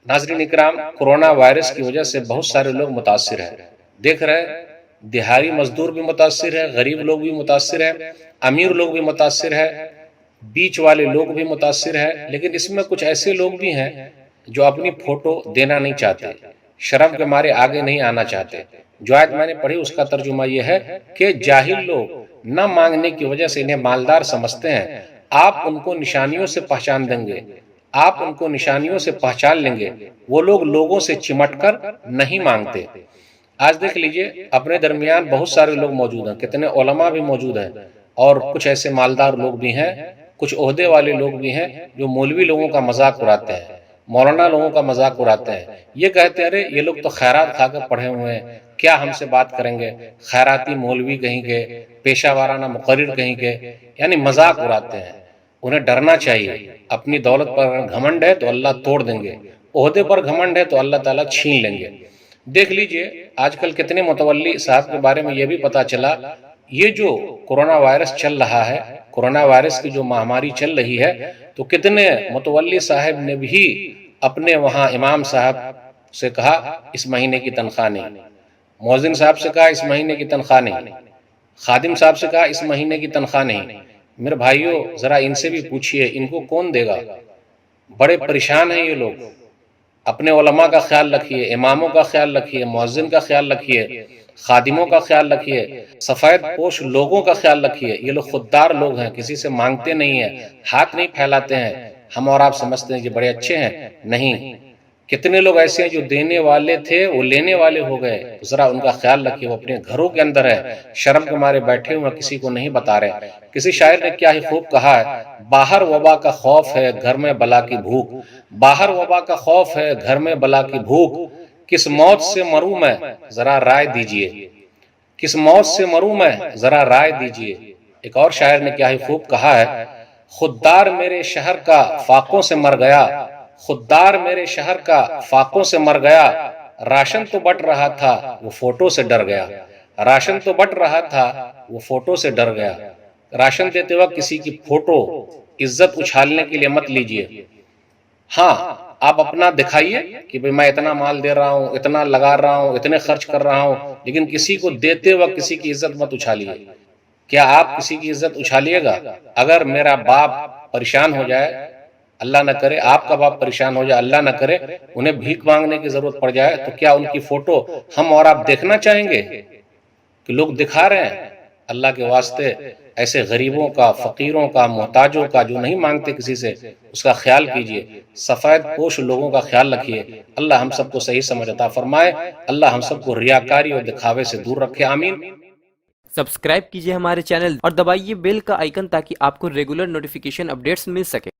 ناظرین اکرام، corona virus کی وجہ سے بہت سارے لوگ متاثر ہیں۔ دیکھ رہے ہیں دیہاڑی مزدور بھی متاثر ہے، غریب لوگ بھی متاثر ہے، امیر لوگ بھی متاثر ہے، بیچ والے لوگ بھی متاثر ہے، لیکن اس میں کچھ ایسے لوگ بھی ہیں جو اپنی فوٹو دینا نہیں چاہتے، شرم کے مارے آگے نہیں آنا چاہتے۔ جو آیت میں نے پڑھی اس کا ترجمہ یہ ہے کہ جاہل لوگ نہ مانگنے کی وجہ سے انہیں مالدار سمجھتے ہیں، آپ ان کو نشانیوں سے پہچان دیں گے، آپ ان کو نشانیوں سے پہچان لیں گے، وہ لوگ لوگوں سے چمٹ کر نہیں مانگتے۔ آج دیکھ لیجئے اپنے درمیان بہت سارے لوگ موجود ہیں، کتنے علماء بھی موجود ہیں، اور کچھ ایسے مالدار لوگ بھی ہیں، کچھ عہدے والے لوگ بھی ہیں جو مولوی لوگوں کا مذاق اڑاتے ہیں، مولانا لوگوں کا مذاق اڑاتے ہیں، یہ کہتے ہیں ارے یہ لوگ تو خیرات کھا کر پڑھے ہوئے ہیں، کیا ہم سے بات کریں گے، خیراتی مولوی کہیں گے، پیشہ وارانہ مقرر کہیں گے، یعنی مذاق اڑاتے ہیں۔ انہیں ڈرنا چاہیے، اپنی دولت پر گھمنڈ ہے تو اللہ توڑ دیں گے، عہدے پر گھمنڈ ہے تو اللہ تعالیٰ چھین لیں گے۔ دیکھ لیجئے آج کل کتنے متولی صاحب کے بارے میں یہ بھی پتا چلا، یہ جو کورونا وائرس چل رہا ہے، کورونا وائرس کی جو مہاماری چل رہی ہے، تو کتنے متولی صاحب نے بھی اپنے وہاں امام صاحب سے کہا اس مہینے کی تنخواہ نہیں، مؤذن صاحب سے کہا اس مہینے کی تنخواہ نہیں، خادم صاحب سے کہا اس مہینے کی تنخواہ نہیں۔ میرے بھائیوں ذرا ان سے بھی پوچھئے ان کو کون دے گا؟ بڑے پریشان ہیں یہ لوگ۔ اپنے علماء کا خیال رکھیے، اماموں کا خیال رکھیے، مؤذن کا خیال رکھیے، خادموں کا خیال رکھیے، سفید پوش لوگوں کا خیال رکھیے۔ یہ لوگ خوددار لوگ ہیں، کسی سے مانگتے نہیں ہیں، ہاتھ نہیں پھیلاتے ہیں۔ ہم اور آپ سمجھتے ہیں کہ بڑے اچھے ہیں، نہیں، کتنے لوگ ایسے ہیں جو دینے والے تھے وہ لینے والے ہو گئے۔ ذرا ان کا خیال رکھیے، وہ اپنے گھروں کے اندر ہے، شرم کے مارے بیٹھے ہوئے کسی کو نہیں بتا رہے۔ کسی شاعر نے کیا ہی خوب کہا ہے، باہر وبا کا خوف ہے گھر میں بلا کی بھوک، باہر وبا کا خوف ہے گھر میں بلا کی بھوک، کس موت سے مروں میں ذرا رائے دیجئے، کس موت سے مروں میں ذرا رائے دیجئے۔ ایک اور شاعر نے کیا ہی خوب کہا ہے، خوددار میرے شہر کا فاقوں سے مر گیا، خوددار میرے شہر کا فاقوں سے مر گیا، راشن تو بٹ رہا تھا وہ فوٹو سے ڈر گیا، راشن تو بٹ رہا تھا وہ فوٹو سے ڈر گیا۔ راشن دیتے وقت کسی کی فوٹو عزت اچھالنے کے لیے مت لیجئے۔ ہاں آپ اپنا دکھائیے کہ میں اتنا مال دے رہا ہوں، اتنا لگا رہا ہوں، اتنے خرچ کر رہا ہوں، لیکن کسی کو دیتے وقت کسی کی عزت مت اچھالیے۔ کیا آپ کسی کی عزت اچھالیے گا؟ اگر میرا باپ پریشان ہو جائے، اللہ نہ کرے آپ کا باپ پریشان ہو جائے، اللہ نہ کرے انہیں بھیک مانگنے کی ضرورت پڑ جائے، تو کیا ان کی فوٹو ہم اور آپ دیکھنا چاہیں گے کہ لوگ دکھا رہے ہیں؟ اللہ کے واسطے ایسے غریبوں کا، فقیروں کا، محتاجوں کا جو نہیں مانگتے کسی سے، اس کا خیال کیجئے۔ سفید پوش لوگوں کا خیال رکھیے۔ اللہ ہم سب کو صحیح سمجھ عطا فرمائے، اللہ ہم سب کو ریاکاری اور دکھاوے سے دور رکھے، آمین۔ سبسکرائب کیجئے ہمارے چینل اور دبائیے بیل کا آئیکن تاکہ آپ کو ریگولر نوٹیفیکیشن اپڈیٹس مل سکے۔